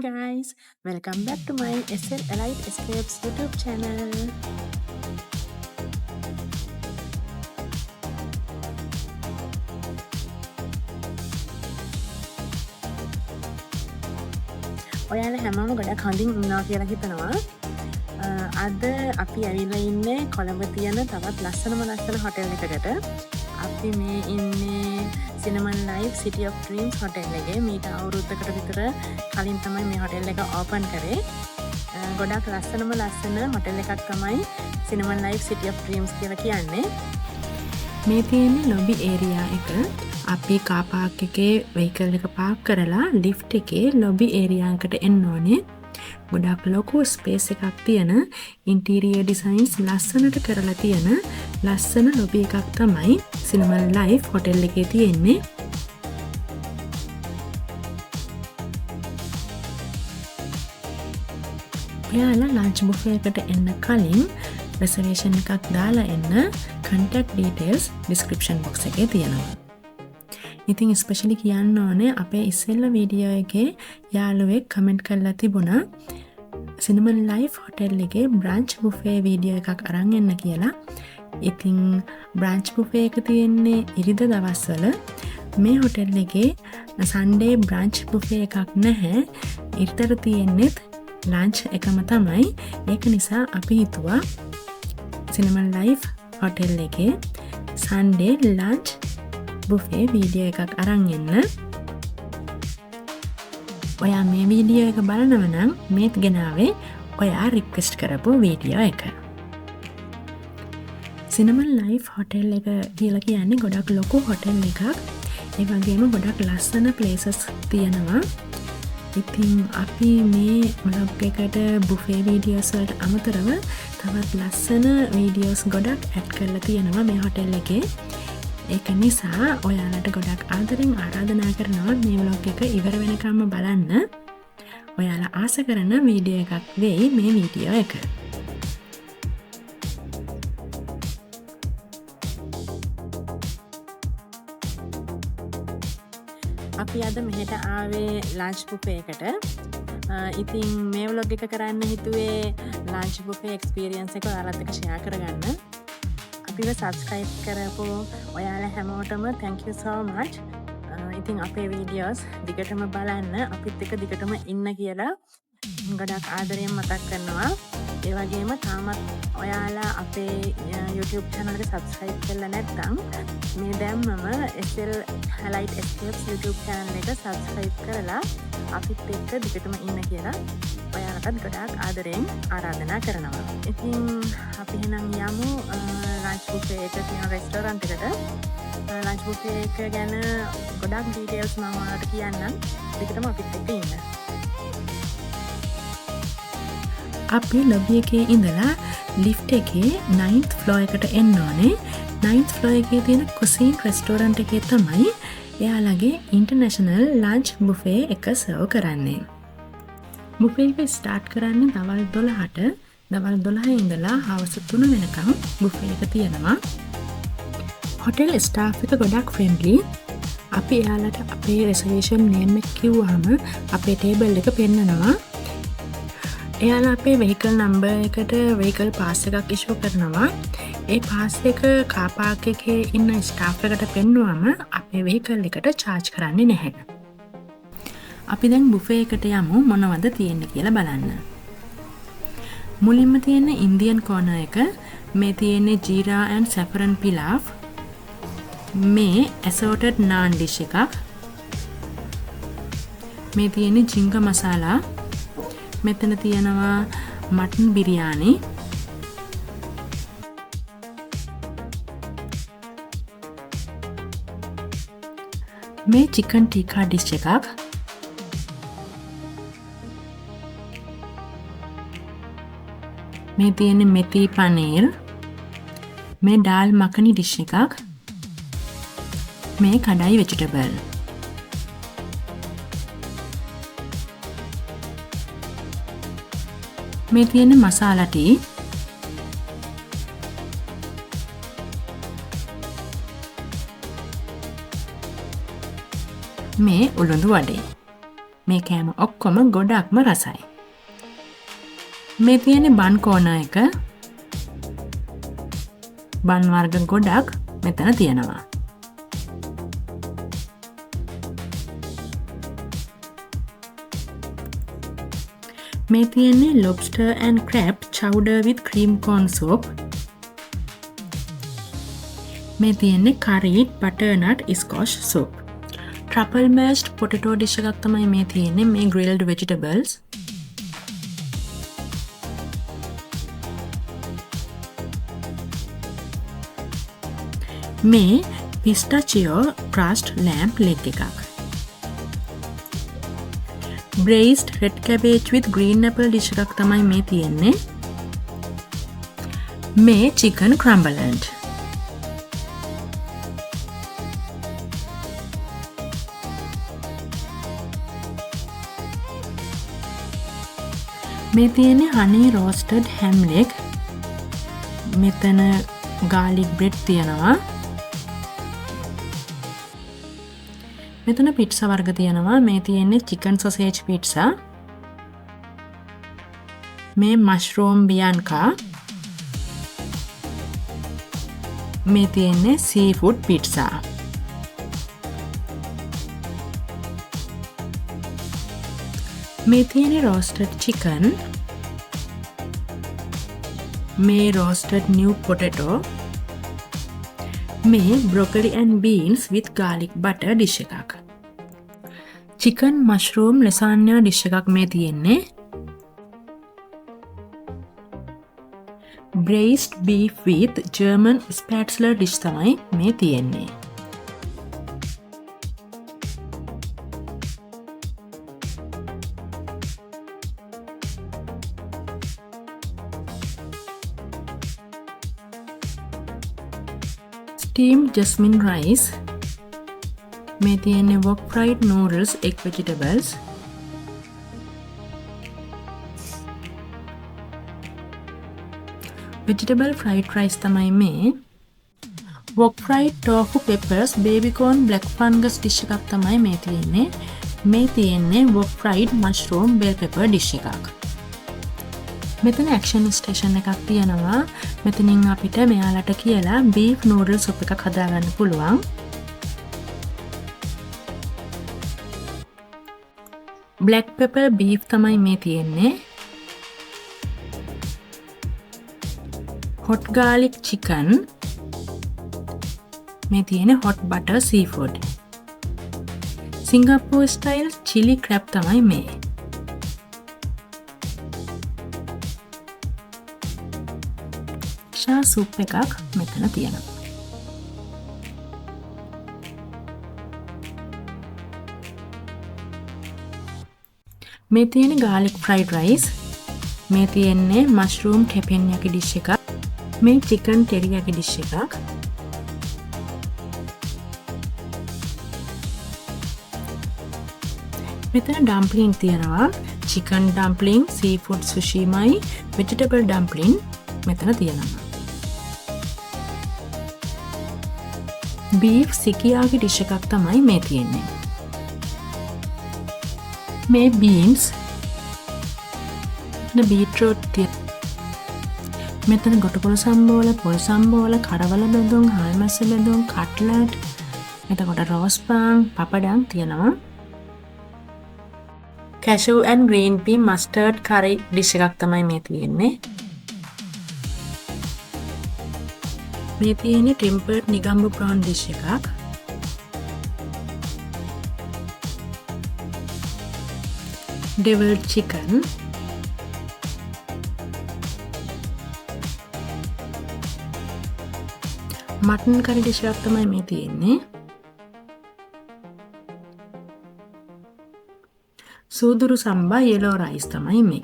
guys, welcome back to my SL Elite Escapes YouTube channel. ඔයාලා හැමෝම ගොඩක් හොඳින් ඉන්නවා කියලා හිතනවා. අද අපි ඇවිල්ලා ඉන්නේ කොළඹ තියෙන තවත් ලස්සනම හොටෙල් එකකට. අපි මේ ඉන්නේ Cinnamon Life City of Dreams hotel එකේ. මීට අවුරුද්දකට විතර කලින් තමයි මේ හොටෙල් එක ඕපන් කරේ. ගොඩක් ලස්සන හොටෙල් එකක් තමයි Cinnamon Life City of Dreams කියලා කියන්නේ. මේ තියෙන්නේ ලොබි ඒරියා එක. අපි කාර් පාක් එකේ වෙහිකල් එක පාක් කරලා ලිෆ්ට් එකේ ලොබි ඒරියා එකට එන්න ඕනේ. ගොඩක් ලොකු ස්පේස් එකක් තියෙන ඉන්ටීරියර් ඩිසයින්ස් ලස්සනට කරලා තියෙන ලස්සන ලොබි එකක් තමයි Cinnamon Life හොටෙල් එකේ තියෙන්නේ. ඔයාලා ලන්ච් බුෆේ එකට එන්න කලින් රිසර්වේෂන් එකක් දාලා එන්න. contact details description box එකේ තියෙනවා. ඉතින් ස්පෙෂලි කියන්න ඕනේ අපේ ඉස්සෙල්ල වීඩියෝ එකේ යාළුවෙක් කමෙන්ට් කරලා තිබුණා Cinnamon Life හොටෙල් එකේ බ්‍රන්ච් බුෆේ වීඩියෝ එකක් අරන් එන්න කියලා. ඉතින් බ්‍රන්ච් බුෆේ එක තියෙන්නේ ඉරිදා දවස්වල. මේ හොටෙල් එකේ සන්ඩේ බ්‍රන්ච් බුෆේ එකක් නැහැ. ඉරිදා තියෙන්නේ ලන්ච් එකම තමයි. ඒක නිසා අපි හිතුවා Cinnamon Life හොටෙල් එකේ සන්ඩේ ලන්ච් බුෆේ වීඩියෝ එකක් අරන් එන්න. ඔයා මේ වීඩියෝ එක බලනව නම් මේත් ගෙනාවේ ඔයා රික්වෙස්ට් කරපු වීඩියෝ එක. Cinnamon Life හොටෙල් එක කියලා කියන්නේ ගොඩක් ලොකු හොටෙල් එකක්. ඒ වගේම ගොඩක් ලස්සන ප්ලේසස් තියෙනවා. ඉතින් අපි මේ ව්ලොග් එකට බුෆේ වීඩියෝස් වලට අමතරව තවත් ලස්සන වීඩියෝස් ගොඩක් ඇඩ් කරලා තියෙනවා මේ හොටෙල් එකේ. ඒක නිසා ඔයාලට ගොඩක් ආදරෙන් ආරාධනා කරනවා මේ ව්ලොග් එක ඉවර වෙනකම්ම බලන්න. ඔයාලා ආස කරන වීඩියෝ එකක් වෙයි මේ වීඩියෝ එක. අපි අද මෙහෙට ආවේ ලන්ච් බුෆේ එකට. ඉතින් මේ ව්ලොග් එක කරන්න හිතුවේ ලන්ච් බුෆේ එක්ස්පීරියන්ස් එක ඔයාලත් එක්ක ෂෙයා කරගන්න. අපිව සබස්ක්‍රයිබ් කරපු ඔයාලා හැමෝටම thank you so much. ඉතින් අපේ වීඩියෝස් දිගටම බලන්න, අපිත් එක්ක දිගටම ඉන්න කියලා ගොඩක් ආදරයෙන් මතක් කරනවා. ඒ වගේම තාමත් ඔයාලා අපේ YouTube channel එක subscribe කරලා නැත්නම් මේ දැම්මම SL Elite Escapes YouTube channel එක subscribe කරලා අපිත් එක්ක දිගටම ඉන්න කියලා ඔයාලටත් ගොඩක් ආදරයෙන් ආරාධනා කරනවා. ඉතින් අපි එහෙනම් යමු ලන්ච් බුෆේ එක තියෙන රෙස්ටෝරන්ට් එකට. ලන්ච් බුෆේ එක ගැන ගොඩක් ඩීටේල්ස් මම ඔයාලට කියන්නම්. දිගටම අපිත් එක්ක ඉන්න. අපි ලොබි එකේ ඉඳලා ලිෆ්ට් එකේ 9th floor එකට එන්න ඕනේ. 9th floor එකේ තියෙන කුසීන් රෙස්ටෝරන්ට් එකේ තමයි එයාලගේ ඉන්ටර්නැෂනල් ලන්ච් බුෆේ එක සර්ව් කරන්නේ. බුෆේ එක ස්ටාර්ට් කරන්නේ දවල් 12ට. දවල් 12 ඉඳලා හවස 3 වෙනකම් බුෆේ එක තියෙනවා. හොටෙල් ස්ටාෆ් එක ගොඩක් ෆ්‍රෙන්ඩ්ලි. අපි එයාලට අපේ රිසර්වේෂන් නේම් එක කිව්වහම අපේ ටේබල් එක පෙන්නනවා. එයාලා අපේ වෙහිකල් නම්බර් එකට වෙහිකල් පාස් එකක් ඉෂුව කරනවා. ඒ පාස් එක කාර් පාක් එකේ ඉන්න ස්ටාෆ් එකට පෙන්නුවම අපේ වෙහිකල් එකට charge කරන්නේ නැහැ. අපි දැන් බුෆේ එකට යමු මොනවද තියෙන්නේ කියලා බලන්න. මුලින්ම තියෙන ඉන්දියන් කෝනර් එක. මේ තියෙන්නේ ජීරා and saffron pilaf. මේ assorted naan dish එකක්. මේ තියෙන්නේ ජිංගා මසාලා. මෙතන තියෙනවා මටන් බිරියානි. මේ චිකන් ටිකා ඩිෂ් එකක්. මේ තියෙන්නේ මෙති පනීර්. මේ ඩාල් මකනි ඩිෂ් එකක්. මේ කඩායි වෙජිටබල්. මේ තියෙන මසාලා ටී. මේ උළුඳු වඩේ. මේ කෑම ඔක්කොම ගොඩක්ම රසයි. මේ තියෙන්නේ බන් කෝනා එක. බන් වර්ග ගොඩක් මෙතන තියෙනවා. මේ තියෙන්නේ lobster and crab chowder with cream corn soup. මේ තියෙන්නේ curried butternut squash soup. truffle mashed potato dish එකක් තමයි මේ තියෙන්නේ. මේ grilled vegetables. මේ pistachio crushed lamb leg එකක්. braised red cabbage with green apple dish එකක් තමයි මේ තියෙන්නේ. මේ chicken crumbland. මේ තියෙන්නේ honey roasted ham leg. මෙතන garlic bread තියෙනවා. මෙතන පිට්සා වර්ග තියෙනවා. මේ තියෙන්නේ chicken sausage pizza. මේ mushroom bianca. මේ තියෙන්නේ seafood pizza. මේ තියෙන්නේ roasted chicken. මේ roasted new potato. මේ broccoli and beans with garlic butter dish එකක්. chicken mushroom lasagna dish එකක් මේ තියෙන්නේ. braised beef with German spätzle dish තමයි මේ තියෙන්නේ. steamed jasmine rice. මේ තියෙන්නේ wok fried noodles egg vegetables. vegetable fried rice තමයි මේ. wok fried tofu peppers baby corn black fungus dish එකක් තමයි මේ තියෙන්නේ. මේ තියෙන්නේ wok fried mushroom bell pepper dish එකක්. මෙතන action station එකක් තියෙනවා. මෙතනින් අපිට මෙයාලට කියලා beef noodle soup එකක් හදාගන්න පුළුවන්. black pepper beef තමයි මේ තියෙන්නේ. hot garlic chicken. මේ තියෙන්නේ hot butter seafood. Singapore style chili crab තමයි මේ. ෂා සූප් එකක් මෙතන තියෙනවා. මේ තියෙන්නේ garlic fried rice. මේ තියෙන්නේ mushroom teppanyaki dish එකක්. මේ chicken teriyaki dish එකක්. මෙතන dumpling තියෙනවා. chicken dumpling, seafood sushimai, vegetable dumpling මෙතන තියෙනවා. beef sukiyaki dish එකක් තමයි මේ තියෙන්නේ. මේ beans, beetroot මෙතන ගොටපොළ සම්බෝල, පොල් සම්බෝල, කඩවල බැඳුම්, හාල් මැස්ස බැඳුම්, කට්ලට්, එතකොට roast pan, papadang තියෙනවා. cashew and green pea mustard curry dish එකක් තමයි මේ තියෙන්නේ. මේ තියෙන්නේ tempered නිගම්බු prawn dish එකක්. deviled chicken. mutton curry dish එකක් තමයි මේ තියෙන්නේ. සූදුරු සම්බා yellow rice තමයි මේ.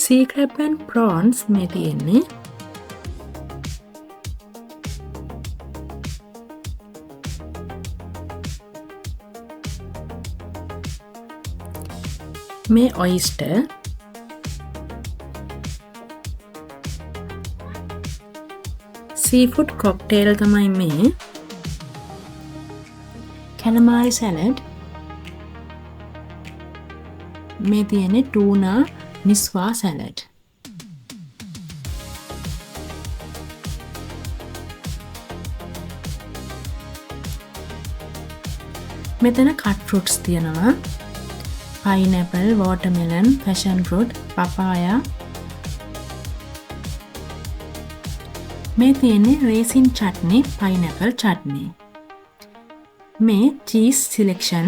sea crab and prawns මේ තියෙන්නේ. මේ oyster. seafood cocktail තමයි මේ. calamari salad. මේ තියෙන්නේ tuna niswa salad. මෙතන cut fruits තියෙනවා. pineapple, watermelon, passion fruit, papaya. මේ තියෙන්නේ raisin chutney, pineapple chutney. මේ cheese selection.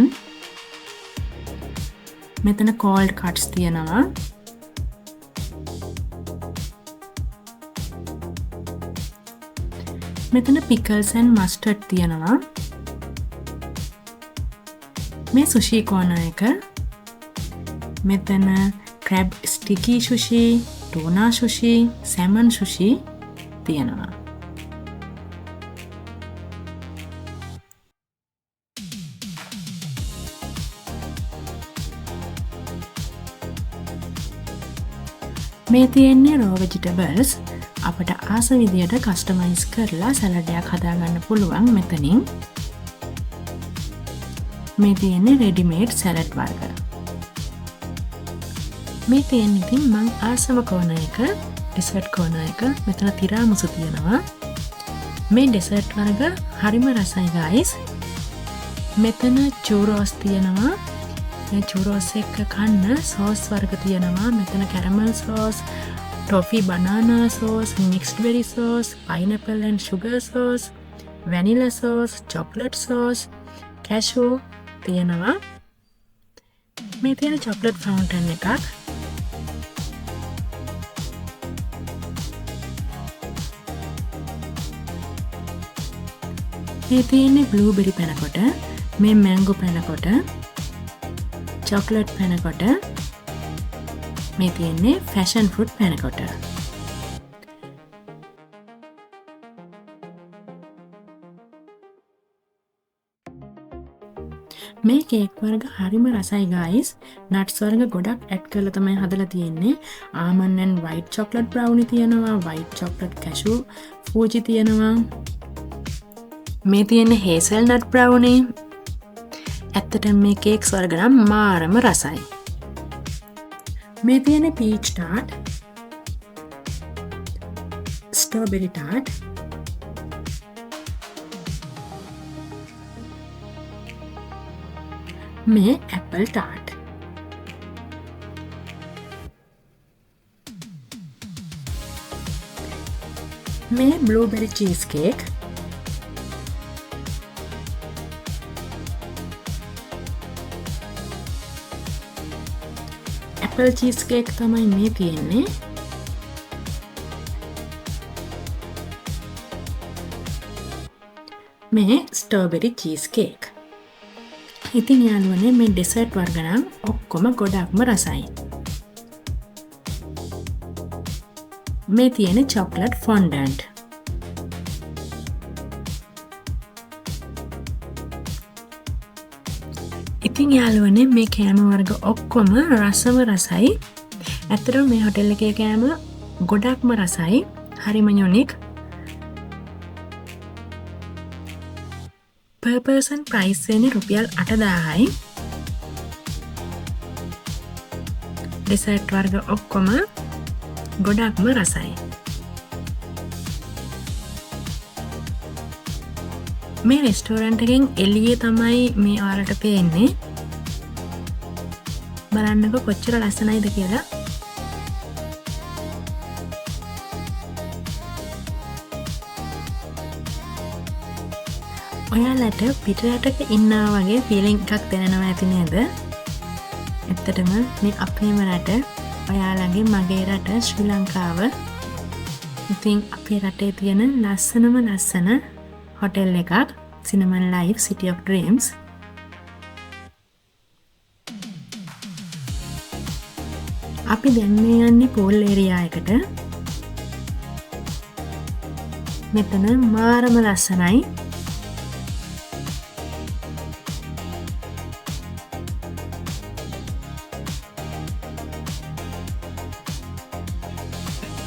මෙතන cold cuts තියෙනවා. මෙතන pickles and mustard තියෙනවා. මේ sushi corner එක. මෙතන crab sticky sushi, tuna sushi, salmon sushi තියෙනවා. මේ තියෙන්නේ raw vegetables. අපට ආස විදියට කස්ටමයිස් කරලා සැලඩ් එකක් හදාගන්න පුළුවන් මෙතනින්. මේ තියෙන්නේ ready-made salad වර්ග. මේ තියෙන්නේ ඉතින් මං ආසම corner එක, dessert corner එක. මෙතන තිරාමුසු තියෙනවා. මේ dessert වර්ග හරිම රසයි guys. මෙතන churros තියෙනවා. මේ churros එක කන්න sauce වර්ග තියෙනවා. මෙතන caramel sauce, toffee banana sauce, mixed berry sauce, pineapple and sugar sauce, vanilla sauce, chocolate sauce, cashew තියෙනවා. මේ තියෙන chocolate fountain එකක්. මේ තියෙන්නේ blueberry පැනකොට, මේ mango පැනකොට, chocolate පැනකොට, මේ තියෙන්නේ passion fruit පැනකොට. මේ කේක් වර්ග හරිම රසයි guys. nuts වර්ග ගොඩක් ඇඩ් කරලා තමයි හදලා තියෙන්නේ. almond and white chocolate brownie තියෙනවා, white chocolate cashew Fuji තියෙනවා. මේ තියෙන්නේ hazelnut brownie. ඇත්තටම මේ කේක්ස් වර්ග නම් මාරම රසයි. මේ තියෙන්නේ peach tart, strawberry tart, මේ apple tart. මේ blueberry cheesecake. apple cheesecake තමයි මේ තියෙන්නේ. මේ strawberry cheesecake. ඉතින් යාළුවනේ මේ dessert වර්ග නම් ඔක්කොම ගොඩක්ම රසයි. මේ තියෙන chocolate fondant. ඉතින් යාළුවනේ මේ කෑම වර්ග ඔක්කොම රසම රසයි. ඇත්තටම මේ හොටෙල් එකේ කෑම ගොඩක්ම රසයි. හරිම යුනික්. per person price වෙන්නේ රුපියල් 8000යි. dessert වර්ග ඔක්කොම ගොඩක්ම රසයි. මේ රෙස්ටෝරන්ට් එකෙන් එළියේ තමයි මේ ඔයාලට පේන්නේ. බලන්නකො කොච්චර ලස්සනයිද කියලා. ඔයාලට පිටරටක ඉන්නා වගේ ෆීලිං එකක් දැනෙනවා ඇති නේද? ඇත්තටම මේ අපේම රට, ඔයාලගේ මගේ රට ශ්‍රී ලංකාව. ඉතින් අපේ රටේ තියෙන ලස්සනම ලස්සන හොටෙල් එකක් Cinnamon Life City of Dreams. අපි දැන් මේ යන්නේ pool area එකට. මෙතන මාරම ලස්සනයි.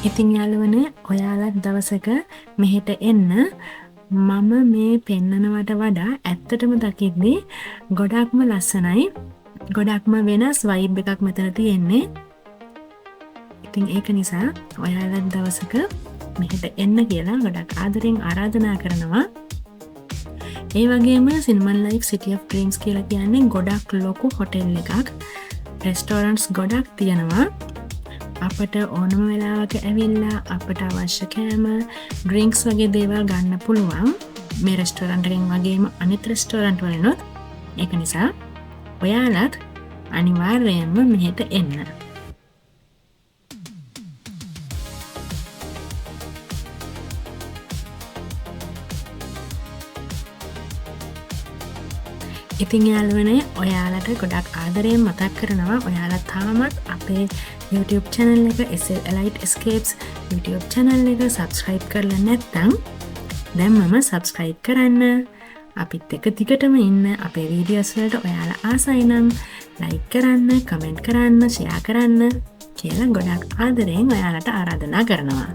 ඉතින් යාළුවනේ ඔයාලත් දවසක මෙහෙට එන්න. මම මේ පෙන්නනවට වඩා ඇත්තටම දකිද්දී ගොඩක්ම ලස්සනයි. ගොඩක්ම වෙනස් වයිබ් එකක් මෙතන තියෙන්නේ. ඉතින් ඒක නිසා ඔයාලත් දවසක මෙහෙට එන්න කියලා ගොඩක් ආදරෙන් ආරාධනා කරනවා. ඒ වගේම සිනමන් ලයික් සිටි ඔෆ් ඩ්‍රීම්ස් කියලා කියන්නේ ගොඩක් ලොකු හොටෙල් එකක්. රෙස්ටෝරන්ට්ස් ගොඩක් තියෙනවා. අපට ඕනම වෙලාවක ඇවිල්ලා අපට අවශ්‍ය කෑම ඩ්‍රින්ක්ස් වගේ දේවල් ගන්න පුළුවන් මේ රෙස්ටෝරන්ට් එකෙන් වගේම අනිත් රෙස්ටෝරන්ට් වලිනුත්. ඒක නිසා ඔයාලත් අනිවාර්යයෙන්ම මෙහෙට එන්න. ඉතින් යාළුවනේ ඔයාලට ගොඩක් ආදරයෙන් මතක් කරනවා ඔයාලා තාමත් අපේ YouTube channel එක SL Elite Escapes YouTube channel එක subscribe කරලා නැත්නම් දැන්මම subscribe කරන්න. අපිත් එක්ක දිගටම ඉන්න. අපේ videos වලට ඔයාලා ආසයි නම් like කරන්න, comment කරන්න, share කරන්න කියලා ගොඩක් ආදරයෙන් ඔයාලට ආරාධනා කරනවා.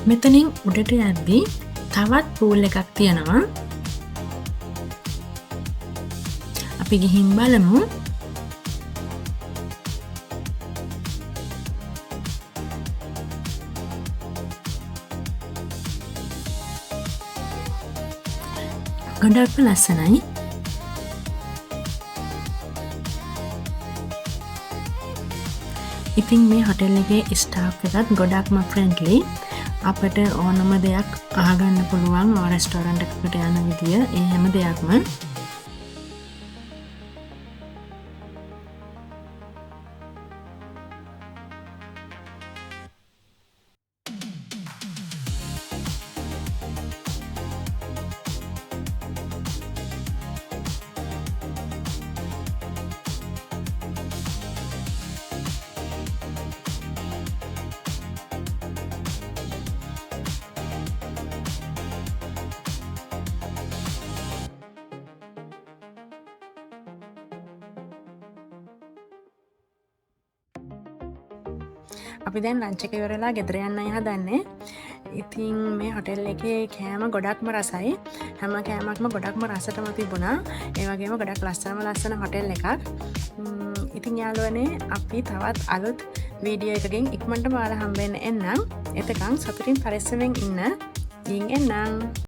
මෙතනින් උඩට යද්දී තවත් පූල් එකක් තියෙනවා. අපි ගිහින් බලමු. ගොඩක්ම ලස්සනයි. ඉතින් මේ හොටෙල් එකේ ස්ටාෆ් එකත් ගොඩක්ම ෆ්‍රෙන්ඩ්ලි. අපට ඕනම දෙයක් අහගන්න පුළුවන් රෙස්ටෝරන්ට් එකකට යන විදිය ඒ හැම දෙයක්ම. අපි දැන් ලන්ච් එක ඉවරලා ගෙදර යන්නයි හදන්නේ. ඉතින් මේ හොටෙල් එකේ කෑම ගොඩක්ම රසයි. හැම කෑමක්ම ගොඩක්ම රසටම තිබුණා. ඒ වගේම ගොඩක් ලස්සන හොටෙල් එකක්. ඉතින් යාළුවනේ අපි තවත් අලුත් වීඩියෝ එකකින් ඉක්මනටම ඔයාලා හම්බ වෙන්න එන්නම්. එතකන් සතුටින් පරිස්සමෙන් ඉන්න. ගිහින් එන්නම්.